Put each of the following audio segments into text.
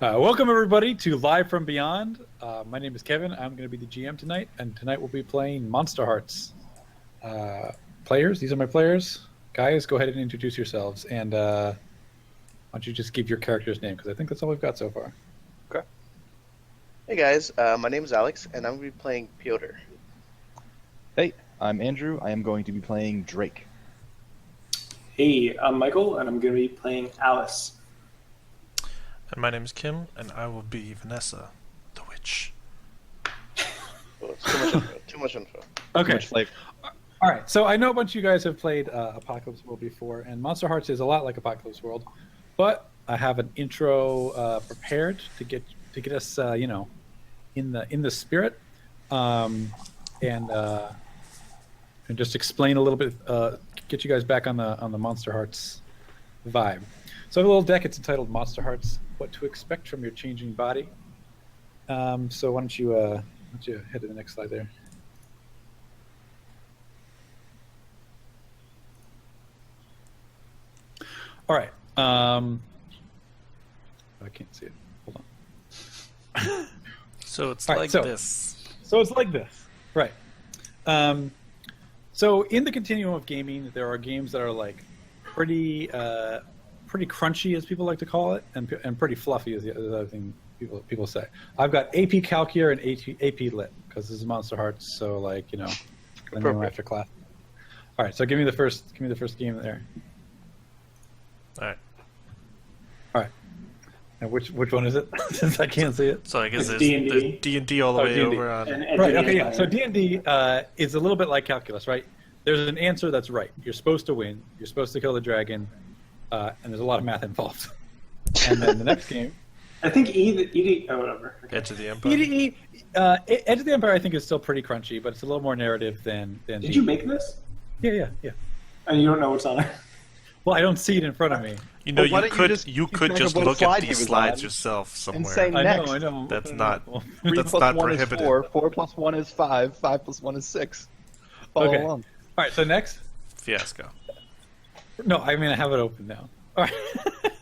Welcome everybody to Live from Beyond. My name is Kevin. I'm going to be the GM tonight, and tonight we'll be playing Monsterhearts. Players, these are my players. Guys, go ahead and introduce yourselves, and why don't you just give your character's name, because I think that's all we've got so far. Okay. Hey guys, my name is Alex, and I'm going to be playing Piotr. Hey, I'm Andrew. I am going to be playing Drake. Hey, I'm Michael, and I'm going to be playing Alice. And my name is Kim, and I will be Vanessa, the witch. Oh, it's too much info. Too much info. Okay. Much flavor. All right. So I know a bunch of you guys have played Apocalypse World before, and Monsterhearts is a lot like Apocalypse World, but I have an intro prepared to get us, in the spirit, and just explain a little bit, get you guys back on the Monsterhearts vibe. So I have a little deck. It's entitled Monsterhearts: What to Expect from Your Changing Body. So why don't you head to the next slide there. All right. I can't see it. Hold on. So it's All right, like so- this. So it's like this, right? So in the continuum of gaming, there are games that are like pretty crunchy, as people like to call it, and pretty fluffy, is the other thing people say. I've got AP Calc here and AP Lit because this is Monsterhearts, so like after class. All right, so give me the first game there. All right. All right. And which one is it? Since I can't see it. So I guess It's there's D&D all the way D&D. over on. And Right. Okay. Yeah. So D&D is a little bit like calculus, right? There's an answer that's right. You're supposed to win. You're supposed to kill the dragon, and there's a lot of math involved. And then the next game, I think ED. Oh, whatever. Okay. Edge of the Empire. EDE, Edge of the Empire, I think is still pretty crunchy, but it's a little more narrative than. Did you make this? Yeah. And you don't know what's on it? Well, I don't see it in front of me. You know, Well, why you don't you could just you keep could track just of what look slide at he these was slides on yourself and somewhere. say I next. know. That's not. 3 That's plus not 1 prohibited. is 4. 4 plus 1 is 5. 5 plus 1 is 6. Follow Okay. along. All right. So next. Fiasco. No, I mean I have it open now. All right.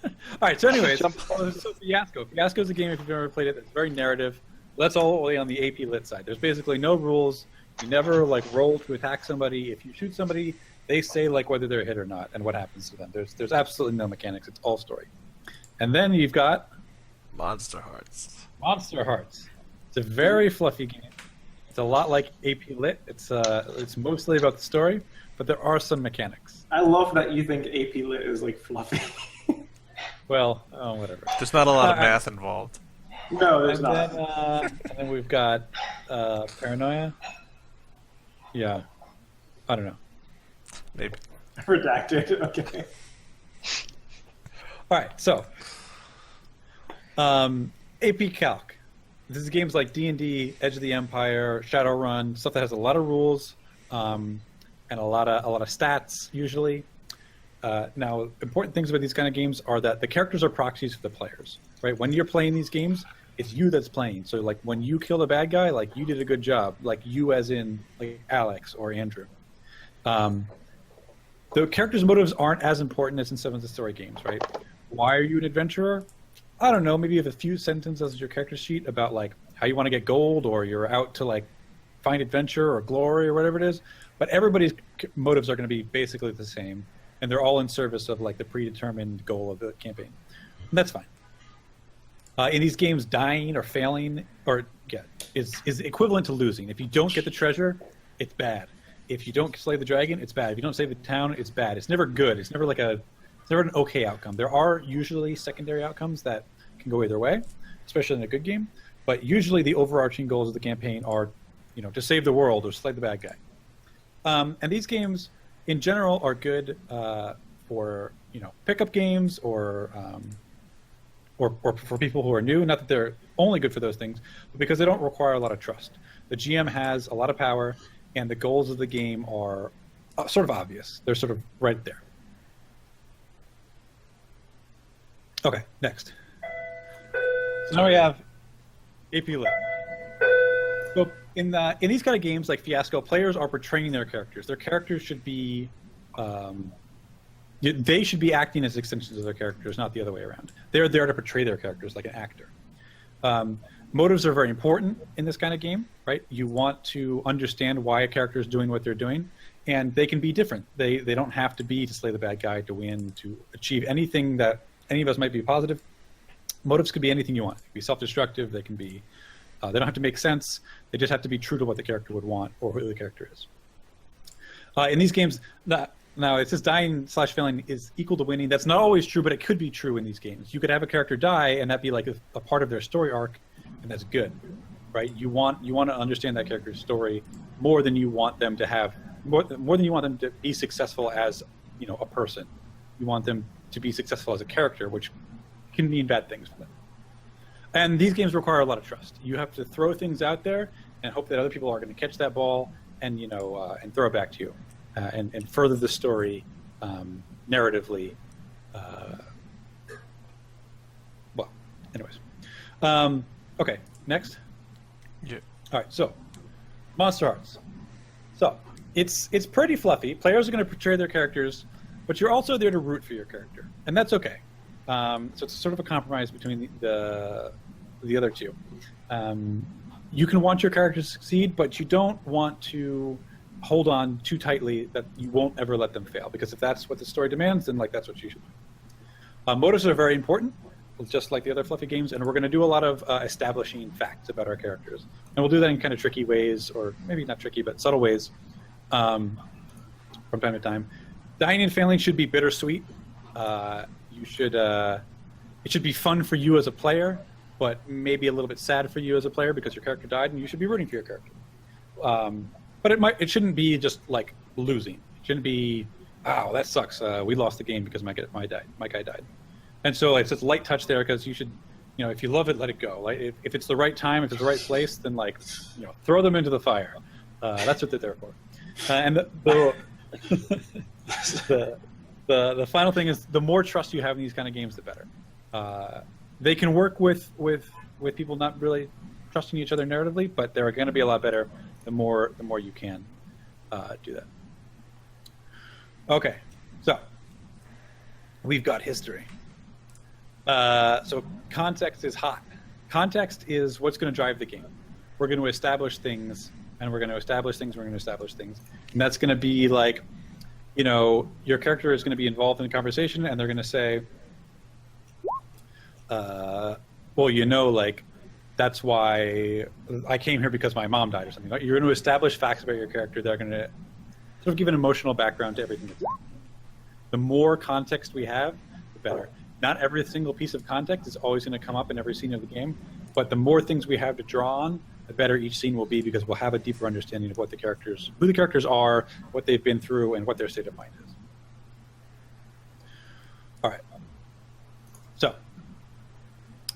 All right. So anyways, Jump. so Fiasco. Fiasco is a game, if you've never played it, that's very narrative. That's all the way on the AP Lit side. There's basically no rules. You never roll to attack somebody. If you shoot somebody, they say whether they're hit or not and what happens to them. There's absolutely no mechanics. It's all story. And then you've got Monsterhearts. Monsterhearts. It's a very fluffy game. It's a lot like AP Lit. It's mostly about the story, but there are some mechanics. I love that you think AP Lit is fluffy. Well, whatever. There's not a lot of math involved. No, there's And not. then we've got Paranoia. Yeah. I don't know. Maybe. Redacted. Okay. All right, so AP Calc. This is games like D&D, Edge of the Empire, Shadowrun, stuff that has a lot of rules and a lot of stats usually. Now, important things about these kind of games are that the characters are proxies for the players, right? When you're playing these games, it's you that's playing. So, when you kill the bad guy, you did a good job. You as in Alex or Andrew. The characters' motives aren't as important as in some of the story games, right? Why are you an adventurer? I don't know. Maybe you have a few sentences as your character sheet about how you want to get gold, or you're out to find adventure or glory or whatever it is. But everybody's motives are going to be basically the same, and they're all in service of the predetermined goal of the campaign. And that's fine. In these games, dying or failing is equivalent to losing. If you don't get the treasure, it's bad. If you don't slay the dragon, it's bad. If you don't save the town, it's bad. It's never good. It's never it's never an okay outcome. There are usually secondary outcomes that can go either way, especially in a good game. But usually the overarching goals of the campaign are, to save the world or slay the bad guy. And these games, in general, are good for pickup games or for people who are new. Not that they're only good for those things, but because they don't require a lot of trust. The GM has a lot of power, and the goals of the game are sort of obvious. They're sort of right there. Okay, next. So now we have AP Lit. So in these kind of games like Fiasco, players are portraying their characters. Their characters should be They should be acting as extensions of their characters, not the other way around. They're there to portray their characters like an actor. Motives are very important in this kind of game, right? You want to understand why a character is doing what they're doing, and they can be different. They don't have to be to slay the bad guy, to win, to achieve anything that any of us might be positive. Motives could be anything you want. They can be self-destructive. They can be. They don't have to make sense. They just have to be true to what the character would want or who the character is. In these games, now it says dying/failing is equal to winning. That's not always true, but it could be true in these games. You could have a character die, and that be like a part of their story arc, and that's good, right? You want to understand that character's story more than you want them to have more than you want them to be successful as a person. You want them to be successful as a character, which can mean bad things for them. And these games require a lot of trust. You have to throw things out there and hope that other people are going to catch that ball and and throw it back to you. And further the story narratively. Well, anyways. Okay, next. Yeah. All right, so Monsterhearts. So it's pretty fluffy. Players are going to portray their characters, but you're also there to root for your character, and that's okay. So it's sort of a compromise between the other two. You can want your character to succeed, but you don't want to hold on too tightly that you won't ever let them fail, because if that's what the story demands, then that's what you should do. Motives are very important, just like the other fluffy games, and we're going to do a lot of establishing facts about our characters, and we'll do that in kind of tricky ways, or maybe not tricky but subtle ways, from time to time. Dying and failing should be bittersweet. It should be fun for you as a player, but maybe a little bit sad for you as a player because your character died, and you should be rooting for your character. But it shouldn't be just like losing. It shouldn't be, oh, that sucks. We lost the game because my guy died. And so it's a light touch there, because you should, if you love it, let it go. Like if it's the right time, if it's the right place, then throw them into the fire. That's what they're there for. And the final thing is, the more trust you have in these kind of games, the better. They can work with people not really trusting each other narratively, but they're going to be a lot better the more you can do that. Okay, so we've got history. So context is hot. Context is what's going to drive the game. We're going to establish things, and we're going to establish things, we're going to establish things. And that's going to be like, your character is going to be involved in a conversation, and they're going to say, that's why I came here, because my mom died or something. You're going to establish facts about your character that are going to sort of give an emotional background to everything that's happening. The more context we have, the better. Not every single piece of context is always going to come up in every scene of the game, but the more things we have to draw on, the better each scene will be, because we'll have a deeper understanding of who the characters are, what they've been through, and what their state of mind is. All right. So,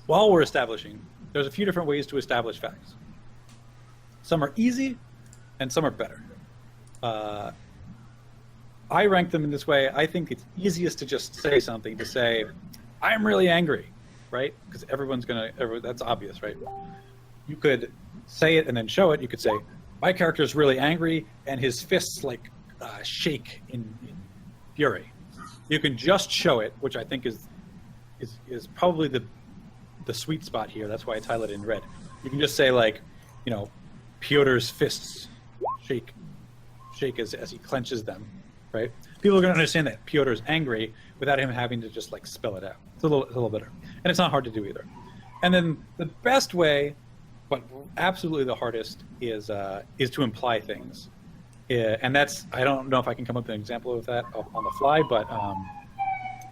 while we're establishing, there's a few different ways to establish facts. Some are easy, and some are better. I rank them in this way. I think it's easiest to just say something, to say, I'm really angry, right? Because that's obvious, right? You could say it and then show it. You could say, my character is really angry, and his fists shake in fury. You can just show it, which I think is probably the sweet spot here. That's why I highlighted in red. You can just say Pyotr's fists shake as he clenches them, right? People are going to understand that Pyotr is angry without him having to just spell it out. It's a little better, and it's not hard to do either. And then the best way, but absolutely the hardest, is to imply things. And that's, I don't know if I can come up with an example of that on the fly, but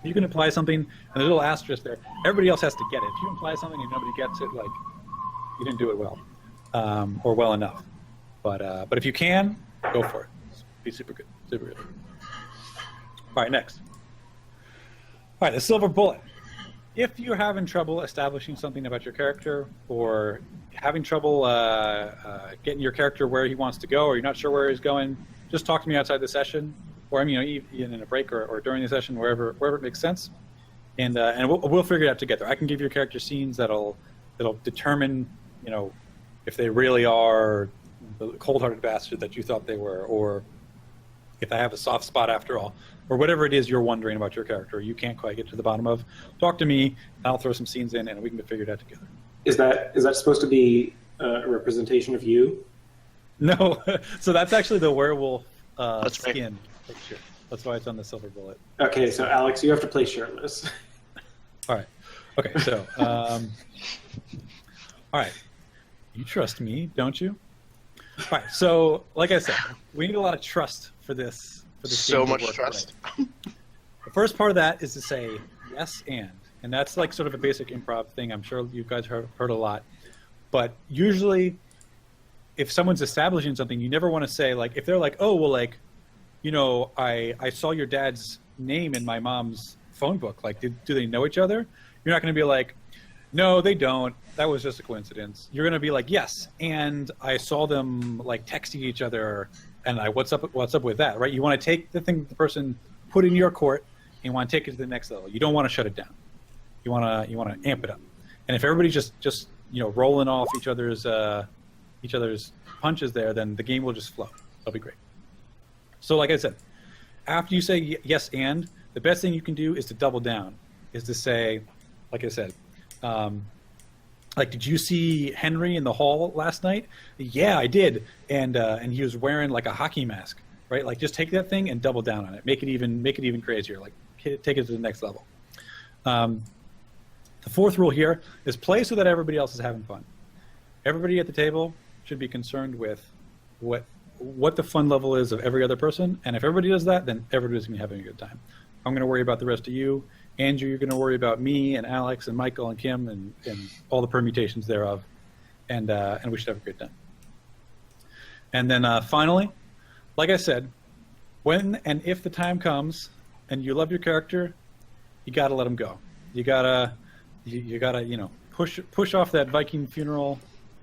you can imply something, and there's a little asterisk there. Everybody else has to get it. If you imply something and nobody gets it, you didn't do it well, or well enough. But if you can, go for it. Be super good, super good. All right, next. All right, the silver bullet. If you're having trouble establishing something about your character, or having trouble getting your character where he wants to go, or you're not sure where he's going, just talk to me outside the session, or even in a break or during the session, wherever it makes sense, and we'll figure it out together. I can give your character scenes that'll determine, if they really are the cold-hearted bastard that you thought they were, or if I have a soft spot after all. or whatever it is you're wondering about your character, you can't quite get to the bottom of, talk to me, and I'll throw some scenes in, and we can figure it out together. Is that supposed to be a representation of you? No, so that's actually the werewolf That's me. skin picture. That's why it's on the silver bullet. Okay, so Alex, you have to play shirtless. All right. Okay, so, all right. You trust me, don't you? All right, so, like I said, we need a lot of trust for this. So game to much work trust. right. The first part of that is to say yes and that's like sort of a basic improv thing. I'm sure you guys heard a lot. But usually, if someone's establishing something, you never want to say, like, if they're like, oh, well, like, you know, I saw your dad's name in my mom's phone book. Like, do they know each other? You're not going to be like, no, they don't. That was just a coincidence. You're going to be like, yes, and I saw them, like, texting each other, and what's up with that, right? You want to take the thing that the person put in your court and you want to take it to the next level. You don't want to shut it down. You want to amp it up. And if everybody's just you know, rolling off each other's punches there, then the game will just flow. It'll be great. So like I said, after you say yes and, the best thing you can do is to double down, is to say, like I said, like, did you see Henry in the hall last night? Yeah, I did. And he was wearing like a hockey mask, right? Like, just take that thing and double down on it. Make it even crazier. Like, take it to the next level. The fourth rule here is play so that everybody else is having fun. Everybody at the table should be concerned with what the fun level is of every other person, and if everybody does that, then everybody's going to be having a good time. I'm going to worry about the rest of you. Andrew, you're going to worry about me and Alex and Michael and Kim and all the permutations thereof, and we should have a great time. And then finally, like I said, when and if the time comes and you love your character, you got to let them go. You gotta you know, push off that Viking funeral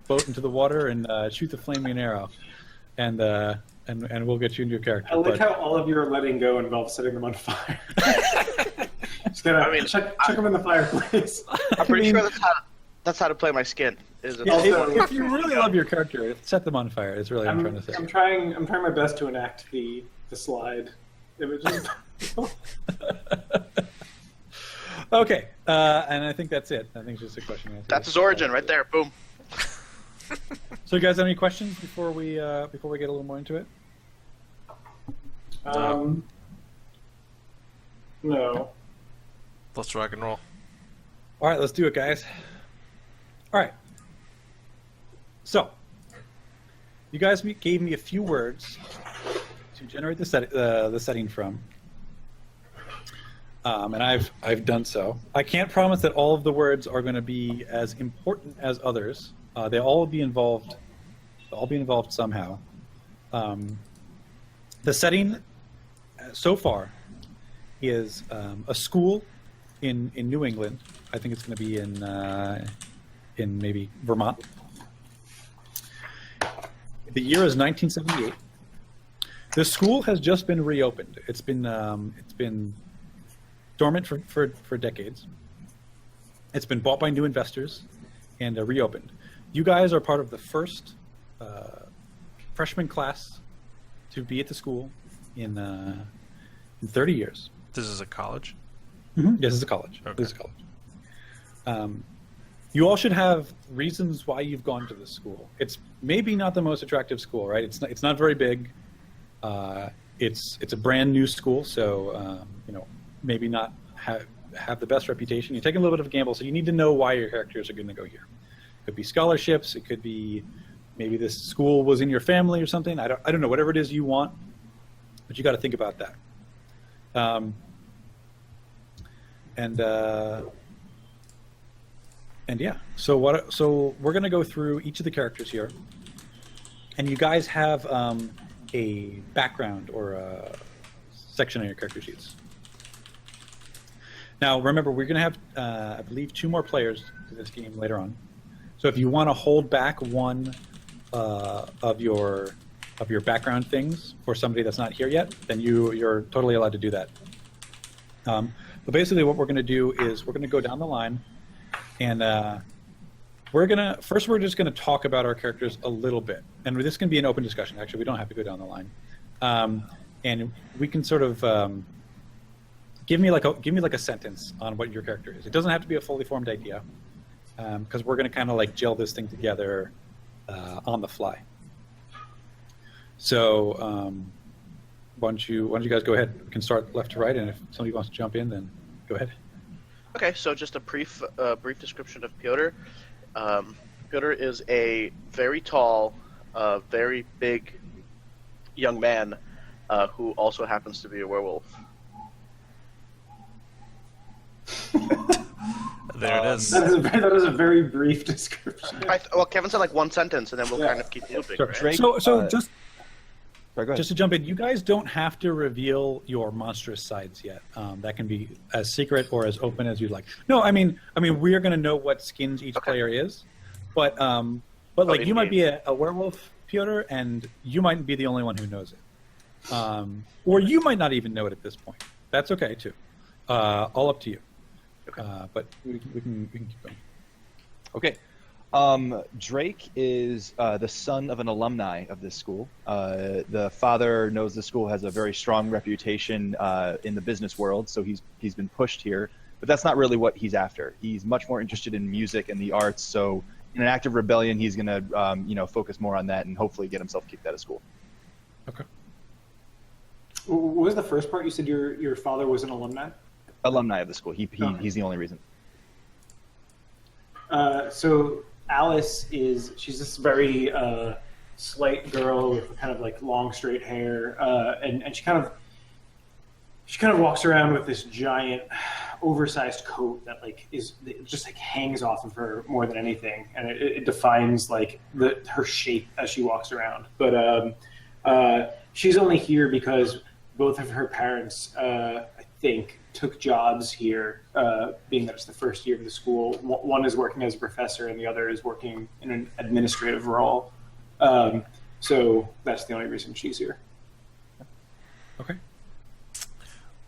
boat into the water and shoot the flaming arrow, and we'll get you into your character. I like how all of your letting go involves setting them on fire. Just gotta chuck them in the fireplace. I'm pretty sure that's how to play my skin. If you really love your character, set them on fire. Is really what I'm trying to say. I'm trying my best to enact the slide images. Okay, and I think that's it. I think it's just a question and answer. That's his origin right there. Boom. So, you guys have any questions before we get a little more into it? No. Let's rock and roll. All right, let's do it, guys. All right. So, you guys gave me a few words to generate the setting from, and I've done so. I can't promise that all of the words are going to be as important as others. They'll all be involved. They'll all be involved somehow. The setting so far is a school in New England. I think it's going to be in maybe Vermont. The year is 1978. The school has just been reopened. It's been dormant for decades. It's been bought by new investors and reopened. You guys are part of the first freshman class to be at the school in 30 years. This is a college? Mm-hmm. This is a college. Okay. This is a college. You all should have reasons why you've gone to this school. It's maybe not the most attractive school, right? It's not very big. It's a brand new school, so you know, maybe not have the best reputation. You're taking a little bit of a gamble, so you need to know why your characters are going to go here. It could be scholarships. It could be maybe this school was in your family or something. I don't know. Whatever it is you want, but you got to think about that. And yeah, so we're going to go through each of the characters here, and you guys have a background or a section on your character sheets. Now, remember, we're going to have, I believe, 2 more players to this game later on. So if you want to hold back one of your background things for somebody that's not here yet, then you're totally allowed to do that. But basically, what we're going to do is we're going to go down the line, and we're just going to talk about our characters a little bit. And this can be an open discussion. Actually, we don't have to go down the line, and we can sort of give me like a sentence on what your character is. It doesn't have to be a fully formed idea, because we're going to kind of like gel this thing together on the fly. So why don't you guys go ahead? We can start left to right, and if somebody wants to jump in, then go ahead. Okay, so just a brief description of Piotr. Piotr is a very tall, very big young man who also happens to be a werewolf. There it is. That is a very brief description. Well, Kevin said like one sentence, and then we'll kind of keep looping. Sure. Right? Drake, So sorry, go ahead. just to jump in, you guys don't have to reveal your monstrous sides yet. That can be as secret or as open as you'd like. No, I mean, we're going to know what skins each player is, but like you might be a werewolf, Piotr, and you might be the only one who knows it, or you might not even know it at this point. That's okay too. All up to you. Okay. But we can keep going. Okay. Drake is the son of an alumni of this school. The father knows the school has a very strong reputation in the business world, so he's been pushed here. But that's not really what he's after. He's much more interested in music and the arts. So in an act of rebellion, he's going to focus more on that and hopefully get himself kicked out of school. Okay. What was the first part? You said your father was an alumni? Alumni of the school. He's the only reason. So Alice she's this very slight girl with kind of like long straight hair, and she kind of walks around with this giant oversized coat that just hangs off of her more than anything, and it defines like her shape as she walks around. But she's only here because both of her parents, I think, took jobs here, being that it's the first year of the school. One is working as a professor and the other is working in an administrative role. So that's the only reason she's here. Okay.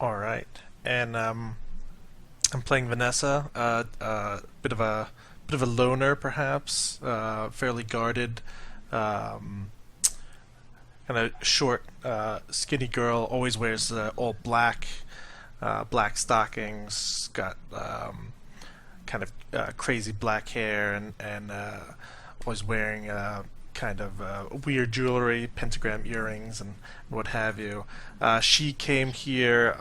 All right, and I'm playing Vanessa, bit of a loner, perhaps, fairly guarded, kind of short, skinny girl. Always wears all black, black stockings. Got kind of crazy black hair, and always wearing kind of weird jewelry, pentagram earrings, and what have you. She came here.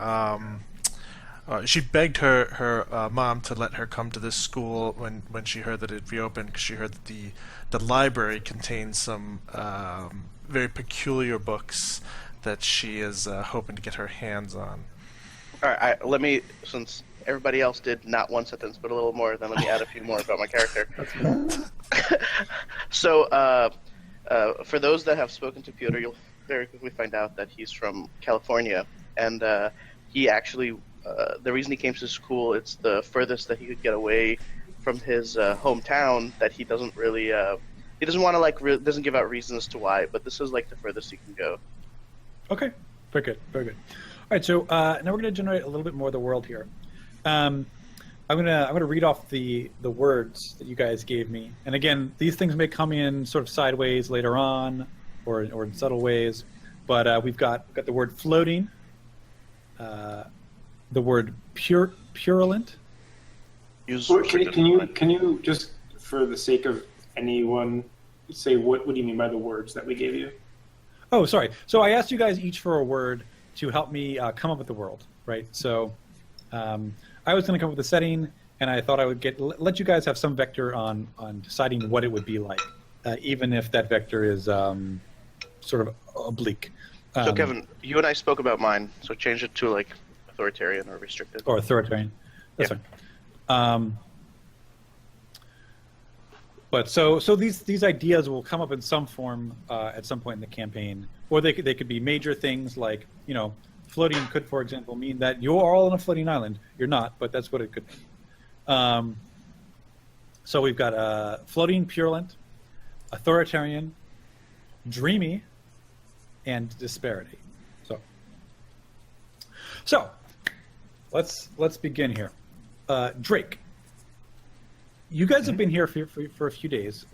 She begged her mom to let her come to this school when she heard that it reopened, because she heard that the library contains some very peculiar books that she is hoping to get her hands on. All right, let me, since everybody else did not one sentence but a little more, then let me add a few more about my character. So, for those that have spoken to Piotr, you'll very quickly find out that he's from California, and he actually, the reason he came to school, it's the furthest that he could get away from his hometown, that he doesn't really, he doesn't want to doesn't give out reasons to why, but this is like the furthest he can go. Okay, very good, very good. All right, so now we're going to generate a little bit more of the world here. I'm gonna read off the words that you guys gave me, and again, these things may come in sort of sideways later on, or in subtle ways. But we've got the word floating, the word purulent. Can you just, for the sake of anyone, say what do you mean by the words that we gave you? Oh, sorry. So I asked you guys each for a word to help me come up with the world, right? So I was going to come up with a setting, and I thought I would let you guys have some vector on deciding what it would be like, even if that vector is sort of oblique. So Kevin, you and I spoke about mine, so change it to like authoritarian or restricted. Or authoritarian. That's fine. But so these ideas will come up in some form at some point in the campaign, or they could be major things like, floating could, for example, mean that you're all on a floating island. You're not, but that's what it could mean. So we've got floating, purulent, authoritarian, dreamy, and disparity. So let's begin here. Drake, you guys have been here for a few days.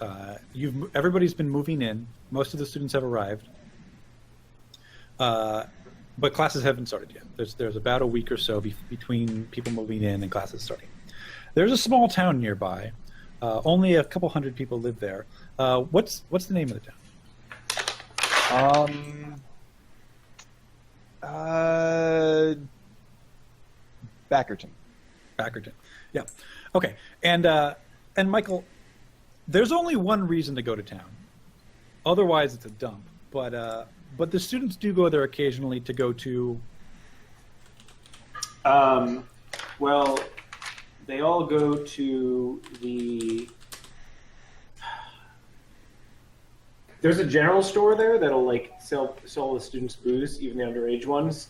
Everybody's been moving in. Most of the students have arrived. but classes haven't started yet. There's about a week or so between people moving in and classes starting. There's a small town nearby. Only a couple hundred people live there. What's the name of the town? Backerton. Backerton. Yeah. Okay. And Michael, there's only one reason to go to town. Otherwise, it's a dump. But the students do go there occasionally to go to. Well, they all go to the. There's a general store there that'll like sell the students booze, even the underage ones.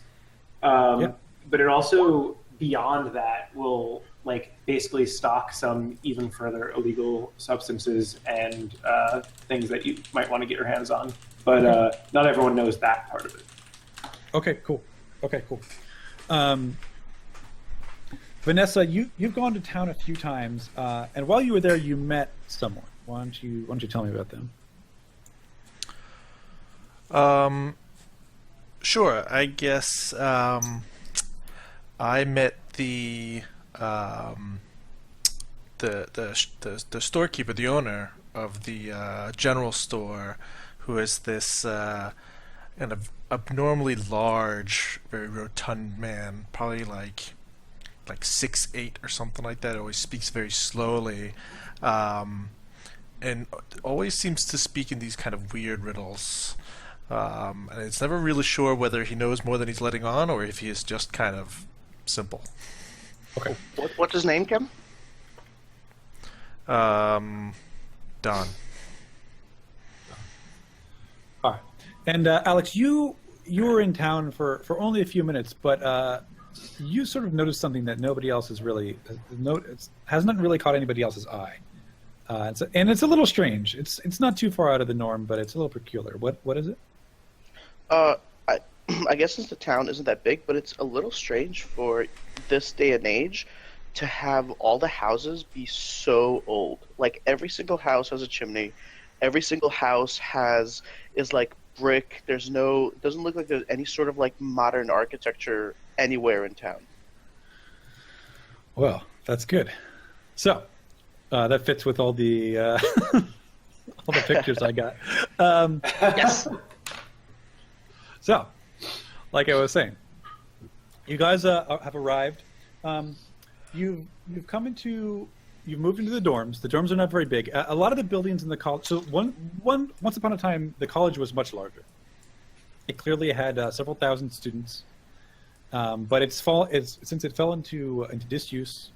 Yeah. But it also, beyond that, will like basically stock some even further illegal substances and things that you might want to get your hands on. But not everyone knows that part of it. Okay. Cool. Vanessa, you've gone to town a few times, and while you were there, you met someone. Why don't you tell me about them? Sure. I guess I met the storekeeper, the owner of the general store, who is this kind of abnormally large, very rotund man, probably like 6'8" or something like that. Always speaks very slowly, and always seems to speak in these kind of weird riddles. And it's never really sure whether he knows more than he's letting on, or if he is just kind of simple. Okay. What's his name, Kim? Don. All right. And Alex, you were in town for only a few minutes, but you sort of noticed something that nobody else has really hasn't really caught anybody else's eye. And it's a little strange. It's not too far out of the norm, but it's a little peculiar. What is it? I guess since the town isn't that big, but it's a little strange for this day and age to have all the houses be so old. Like every single house has a chimney. Every single house is like brick. Doesn't look like there's any sort of like modern architecture anywhere in town. Well, that's good. So that fits with all the all the pictures I got. Yes. So, like I was saying, you guys have arrived. You've moved into the dorms. The dorms are not very big. A lot of the buildings in the college. So once upon a time, the college was much larger. It clearly had several thousand students, but since it fell into disuse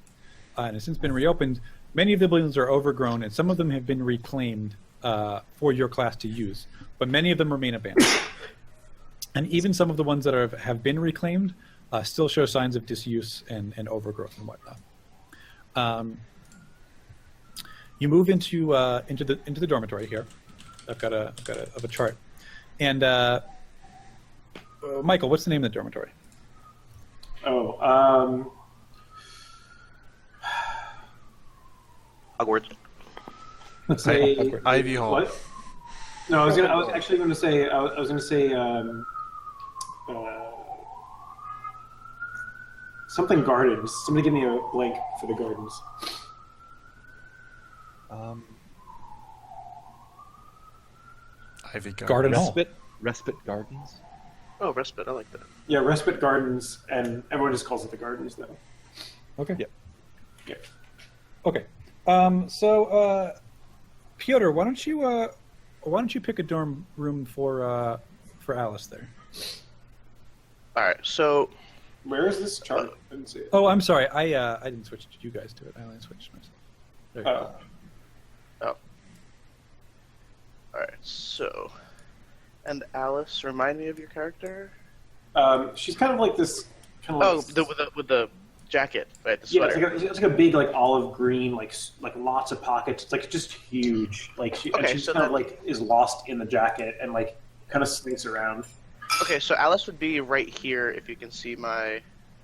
and has since been reopened. Many of the buildings are overgrown, and some of them have been reclaimed for your class to use. But many of them remain abandoned. And even some of the ones that have been reclaimed still show signs of disuse and overgrowth and whatnot. You move into the dormitory here. I've got a chart. And Michael, what's the name of the dormitory? Hogwarts. Let's say Ivy Hall. What? No, I was actually going to say. I was going to say something gardens. Somebody give me a blank for the gardens. Ivy Garden Hall. Respite Gardens. Oh, Respite. I like that. Yeah, Respite Gardens, and everyone just calls it the Gardens, though. Okay. Yep. Yeah. Okay. So, Piotr, why don't you pick a dorm room for Alice there? All right. So, Where is this chart? I didn't see it. Oh, I'm sorry. I didn't switch you guys to it. I only switched myself. There you go. all right. So, and Alice, remind me of your character. She's kind of like this. With the jacket, right? The Yeah, sweater. it's like a big like olive green, like lots of pockets. It's like just huge. Like she's so kind of then- like is lost in the jacket and like kind of slinks around. Okay, so Alice would be right here if you can see my.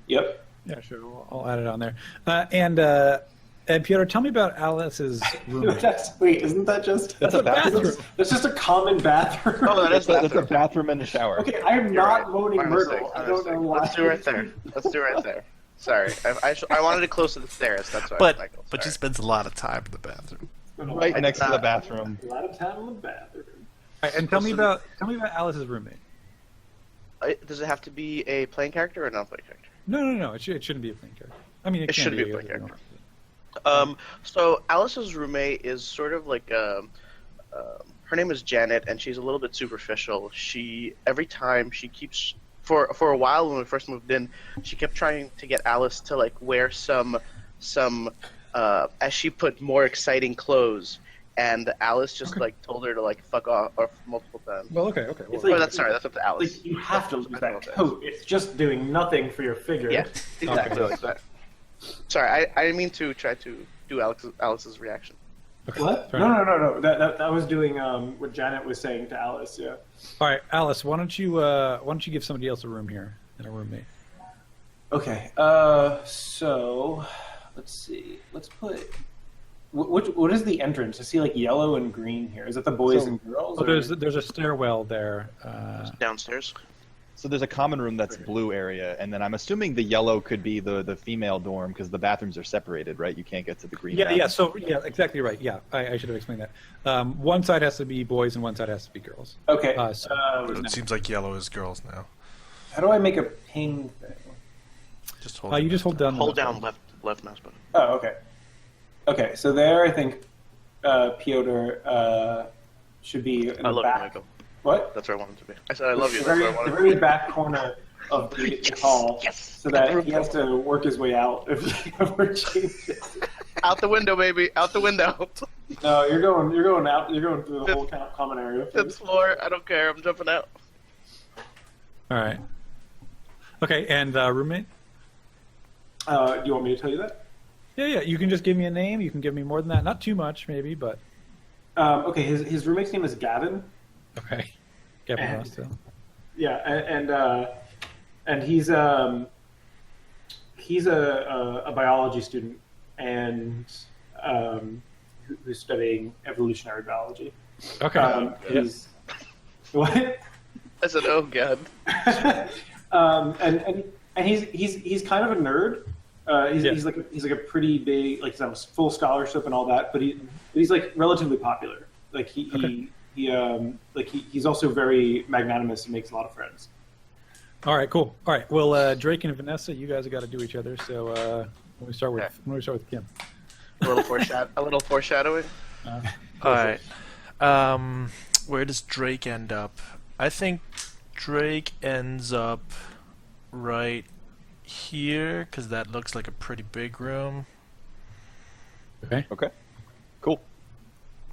Yep. Yeah, sure. I'll add it on there. And And Piotr, tell me about Alice's room. Wait, isn't that just... That's a bathroom. That's just a common bathroom. Oh, that is That's a bathroom and a shower. Okay, I am not right. moaning My Myrtle. mistake, my I don't mistake. know why. Let's do right there. Let's do right there. Sorry, I wanted it close to the stairs. That's why. Michael, But she sorry. spends a lot of time in the bathroom. Right next to the bathroom. A lot of time in the bathroom. All right, and tell me about Alice's roommate. Does it have to be a playing character or a non-playing character? No. It shouldn't be a playing character. I mean, it can should be a playing character. So Alice's roommate is sort of like her name is Janet, and she's a little bit superficial. Every time she keeps for a while when we first moved in, she kept trying to get Alice to like wear some as she put more exciting clothes, and Alice just like told her to like fuck off or multiple times. Well, okay. It's Well, like- That's up to Alice. Like, you have to lose I don't that know what that coat. It's just doing nothing for your figure. Yeah, exactly. Sorry, I didn't mean to try to do Alice's reaction. okay. What? Fair enough. No. That was doing what Janet was saying to Alice. Yeah. All right, Alice, why don't you give somebody else a room here and a roommate? Okay. So let's see. Let's put. What is the entrance? I see like yellow and green here. Is it the boys and girls? Oh, or- there's a stairwell there. Downstairs. So there's a common room that's blue area, and then I'm assuming the yellow could be the female dorm because the bathrooms are separated, right? You can't get to the green. Yeah, bathroom. So exactly right. Yeah, I should have explained that. One side has to be boys and one side has to be girls. Okay. It seems like yellow is girls now. How do I make a ping thing? Just hold. You just hold down. Hold down left mouse button. Oh, okay. Okay, so there I think Piotr should be in I the love back. you, Michael. What? That's where I wanted to be. I said I love you. The That's very, where I wanted the to be. very back corner of the hall, so that he has to work his way out if he ever changes. Out the window, baby. Out the window. No, you're going out. You're going through the whole common area. Fifth First. floor. I don't care. I'm jumping out. All right. Okay, and roommate? Do you want me to tell you that? Yeah. You can just give me a name. You can give me more than that. Not too much, maybe, but Okay, his roommate's name is Gavin. okay. Gavin And- Ross, still. Yeah, and he's a biology student and who's studying evolutionary biology. Okay. He's what? I said, oh god. And he's kind of a nerd. He's like a pretty big, like, he's on a full scholarship and all that, but he's like relatively popular. Like he's also very magnanimous and makes a lot of friends. All right, cool. All right, well, Drake and Vanessa, you guys have got to do each other. So when we start with Kim. A little foreshadowing. All right. Where does Drake end up? I think Drake ends up right here because that looks like a pretty big room. Okay. Cool.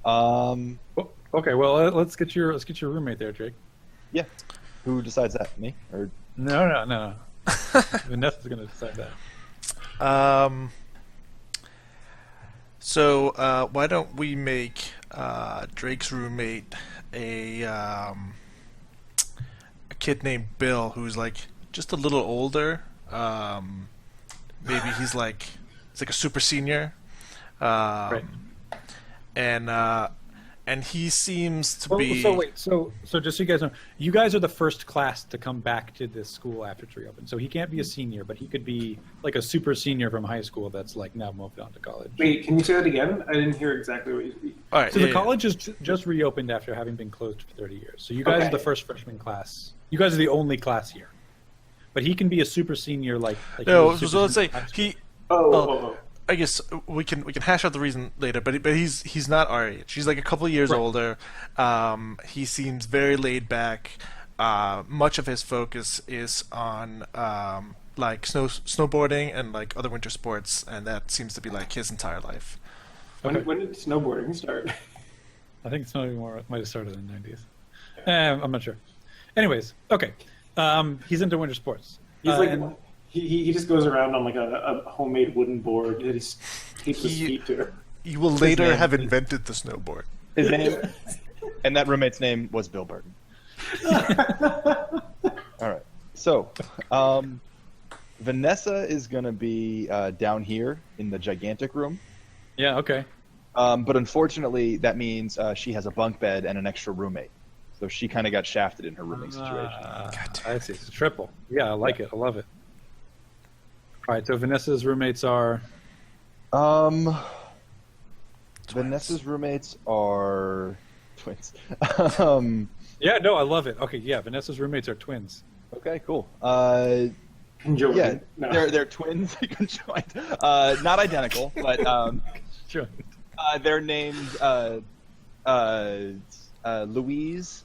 Okay. Well, let's get your roommate there, Drake. Yeah. Who decides that? Me or? No. Vanessa's gonna decide that. So why don't we make Drake's roommate a kid named Bill who's like just a little older. Maybe he's like a super senior. Right. And he seems to be. So just so you guys know, you guys are the first class to come back to this school after it's reopened. So he can't be a senior, but he could be like a super senior from high school that's like now moved on to college. Wait, can you say that again? I didn't hear exactly what you. All right. So the college is just reopened after having been closed for 30 years. So you guys are the first freshman class. You guys are the only class here. But he can be a super senior, like No, he was a so let's super say senior in high he. Oh. I guess we can hash out the reason later, but he's not our age. He's like a couple of years older. He seems very laid back. Much of his focus is on like snowboarding and like other winter sports, and that seems to be like his entire life. When did snowboarding start? I think it might have started in the 90s. I'm not sure. Anyways, okay. He's into winter sports. He's like he just goes around on like a homemade wooden board that he's taped his feet to. You will later have invented the snowboard. His name, and that roommate's name was Bill Burton. All right. So, Vanessa is going to be down here in the gigantic room. Yeah. Okay. But unfortunately, that means she has a bunk bed and an extra roommate. So she kind of got shafted in her roommate situation. I see. It's a triple. Yeah, I like it. I love it. All right. So Vanessa's roommates are. Vanessa's roommates are twins. Yeah. No, I love it. Okay. Yeah. Vanessa's roommates are twins. Okay, cool. Conjoined. Yeah, No. they're twins. Conjoined. Not identical, but Sure. they're named Louise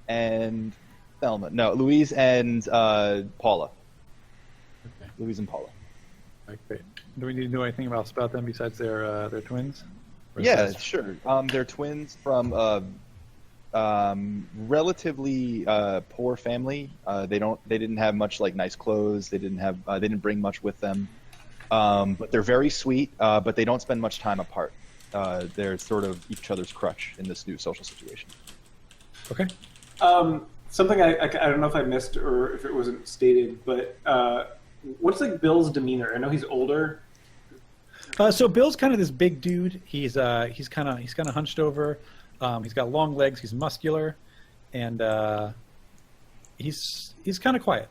and Thelma. No, Louise and Paula. Okay. Louise and Paula. All right, great. Do we need to know anything else about them besides their twins? Or is Yeah, that- sure. They're twins from relatively poor family. They didn't have much like nice clothes. They didn't bring much with them. But they're very sweet. But they don't spend much time apart. They're sort of each other's crutch in this new social situation. Okay. Something I don't know if I missed or if it wasn't stated, but what's like Bill's demeanor? I know he's older. So Bill's kind of this big dude. He's kind of hunched over. He's got long legs. He's muscular, and he's kind of quiet.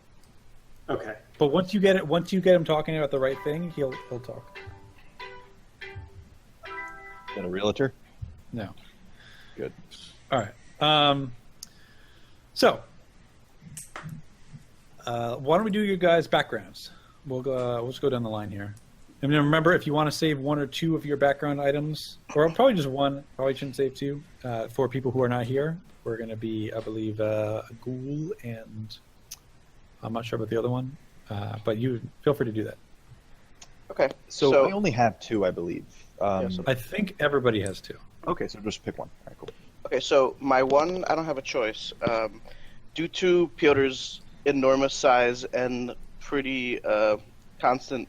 Okay. But once you get him talking about the right thing, he'll talk. Is that a realtor? No. Good. All right. So, why don't we do your guys' backgrounds? We'll just go down the line here. And remember, if you want to save one or two of your background items, or probably just one, probably shouldn't save two, for people who are not here. We're going to be, I believe, a ghoul, and I'm not sure about the other one, but you feel free to do that. Okay. So I only have two, I believe. I think everybody has two. Okay, so just pick one. All right, cool. Okay, so my one, I don't have a choice. Due to Piotr's enormous size and pretty constant,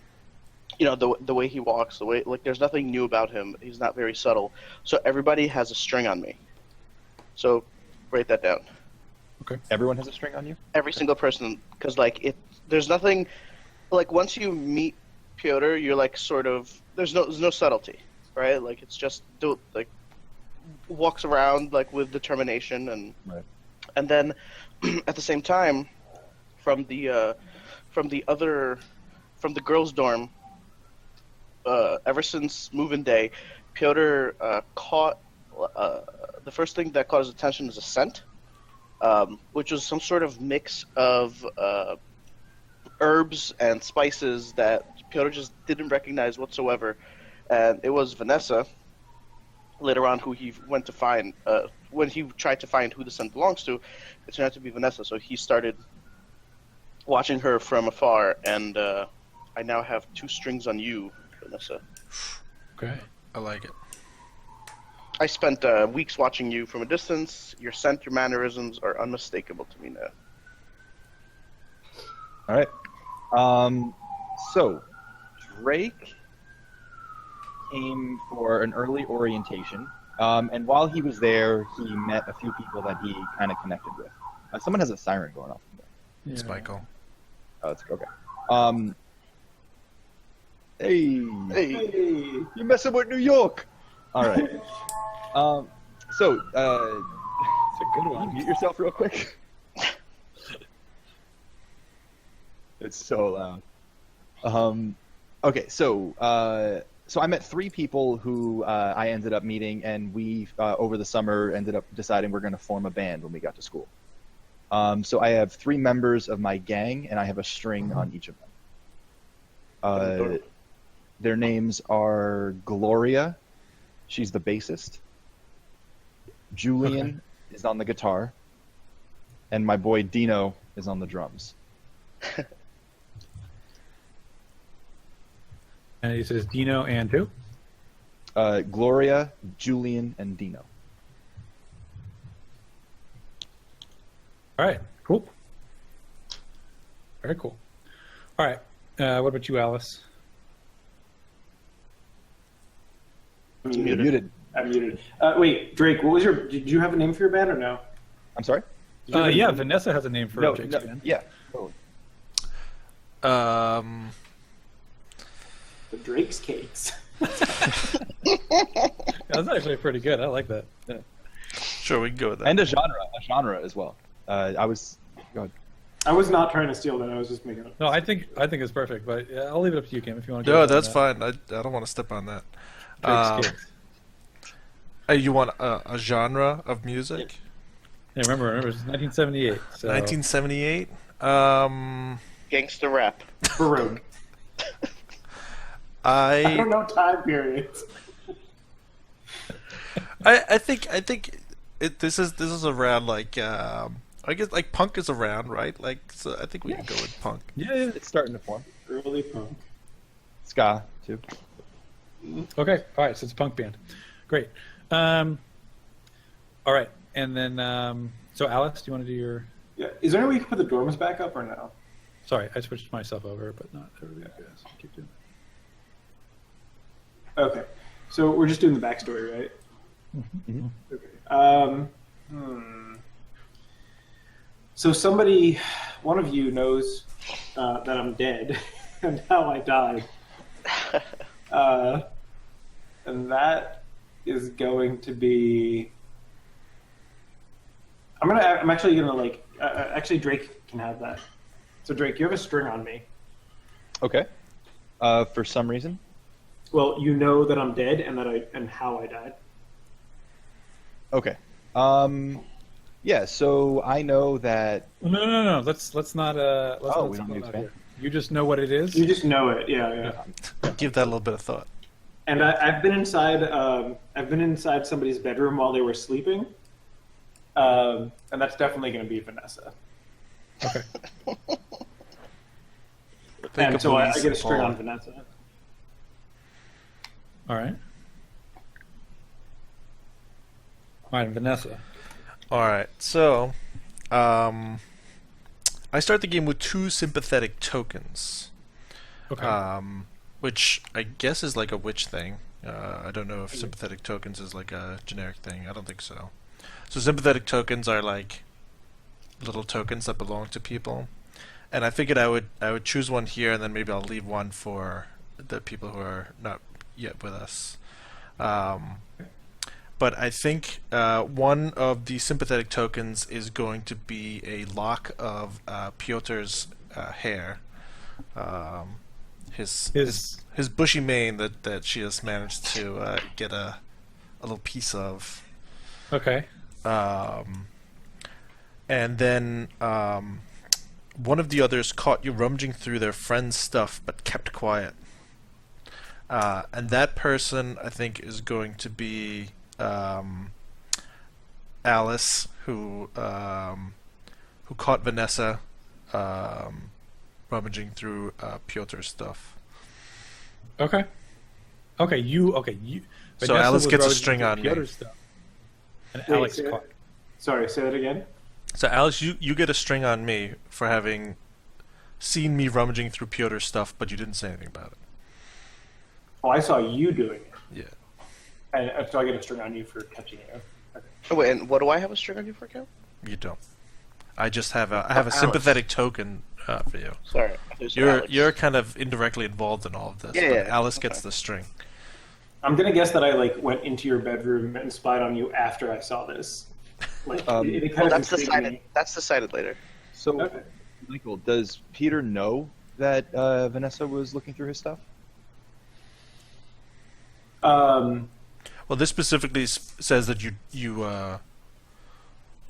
the way he walks, the way, like, there's nothing new about him. He's not very subtle. So everybody has a string on me. So write that down. Okay. Everyone has a string on you? Every single person, because, like, there's nothing, like, once you meet Piotr, you're, like, sort of, there's no subtlety, right? Like, it's just, like, walks around, like, with determination, and Right. and then at the same time, from the girls' dorm, ever since move-in day, Piotr caught the first thing that caught his attention is a scent, which was some sort of mix of herbs and spices that Piotr just didn't recognize whatsoever, and it was Vanessa. Later on, who he went to find, when he tried to find who the scent belongs to, it turned out to be Vanessa. So he started watching her from afar, and I now have two strings on you, Vanessa. Okay. I like it. I spent weeks watching you from a distance. Your scent, your mannerisms are unmistakable to me now. All right. So Drake came for an early orientation, and while he was there, he met a few people that he kind of connected with. Someone has a siren going off. It's Michael. Oh, it's okay. Hey, Hey. you messing with New York? All right. So, It's a good can you one. mute yourself real quick? It's so loud. Okay, so I met three people who I ended up meeting, and we over the summer ended up deciding we're going to form a band when we got to school. So I have three members of my gang, and I have a string on each of them. Their names are Gloria. She's the bassist. Julian is on the guitar, and my boy Dino is on the drums. And he says Dino and who? Gloria, Julian, and Dino. All right. Cool. Very cool. All right. What about you, Alice? I'm You're muted. muted. I'm muted. Wait, Drake, what was did you have a name for your band or no? I'm sorry? Did you have a Yeah, name? Vanessa has a name for Jake's band. Yeah. Oh, Um, The Drake's Cakes. That's actually pretty good. I like that. Yeah. Sure, we can go with that. And a genre as well. I was. Go ahead. I was not trying to steal that. I was just making it. No, I think it's perfect. But yeah, I'll leave it up to you, Kim, if you want to. No, that's fine. I don't want to step on that. You want a genre of music? Yeah, remember, it's 1978. So. 1978. Gangster rap. Baroque. I don't know time periods. I think this is around like I guess like punk is around, right? Like, so I think we can go with punk. Yeah, it's starting to form. Early punk. Ska too. Okay, all right. So it's a punk band. Great. All right, and then so Alice, do you want to do your? Yeah. Is there any way you can put the dorms back up or no? Sorry, I switched myself over, but not everybody else. Keep doing Okay. So we're just doing the backstory, right? Mm-hmm. Okay. So one of you knows that I'm dead and how I died. And that is going to be. I'm actually gonna actually Drake can have that. So Drake, you have a string on me. Okay. For some reason. Well, you know that I'm dead and how I died. Okay. Yeah. So I know that. No. Let's not. Let's not we don't spell need it out to. here. You just know what it is. You just know it, yeah. Give that a little bit of thought. And I've been inside. I've been inside somebody's bedroom while they were sleeping, and that's definitely going to be Vanessa. Okay. And so I get a string on Vanessa. All right. All right, Vanessa. All right, so I start the game with 2 sympathetic tokens. Okay. Which I guess is like a witch thing. I don't know if sympathetic tokens is like a generic thing. I don't think so. So sympathetic tokens are like little tokens that belong to people, and I figured I would choose one here, and then maybe I'll leave one for the people who are not yet with us. But I think one of the sympathetic tokens is going to be a lock of Piotr's hair. His bushy mane that she has managed to get a little piece of. Okay. And then one of the others caught you rummaging through their friend's stuff but kept quiet. And that person, I think, is going to be Alice, who caught Vanessa rummaging through Piotr's stuff. Okay. You. So Vanessa Alice was gets a rummaging string through on me. Piotr's stuff, and Wait, Alex say caught. Sorry, say that again. So Alice, you get a string on me for having seen me rummaging through Piotr's stuff, but you didn't say anything about it. Oh, I saw you doing it. Yeah. And so I get a string on you for catching you. Okay. Oh, wait, and what do I have a string on you for, Cal? You don't. I just have a Alice. sympathetic token for you. Sorry. You're kind of indirectly involved in all of this. Yeah, but Alice gets okay. the string. I'm gonna guess that I went into your bedroom and spied on you after I saw this. It kind Well, of that's intrigued decided. me. That's decided later. So, Okay. Michael, does Peter know that Vanessa was looking through his stuff? Well, this specifically says that you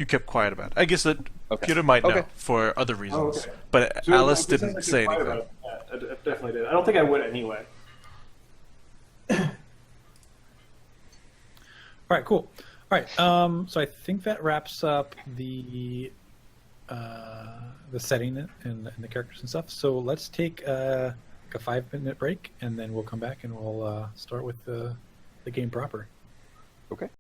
kept quiet about it. I guess that Okay. Peter might know Okay. for other reasons, okay. but So, Alice it sounds didn't like say you're quiet anything. about it. Yeah, I definitely did. I don't think I would anyway. All right, cool. All right, so I think that wraps up the setting and the characters and stuff. So let's take a 5-minute break, and then we'll come back and we'll start with the game proper. Okay.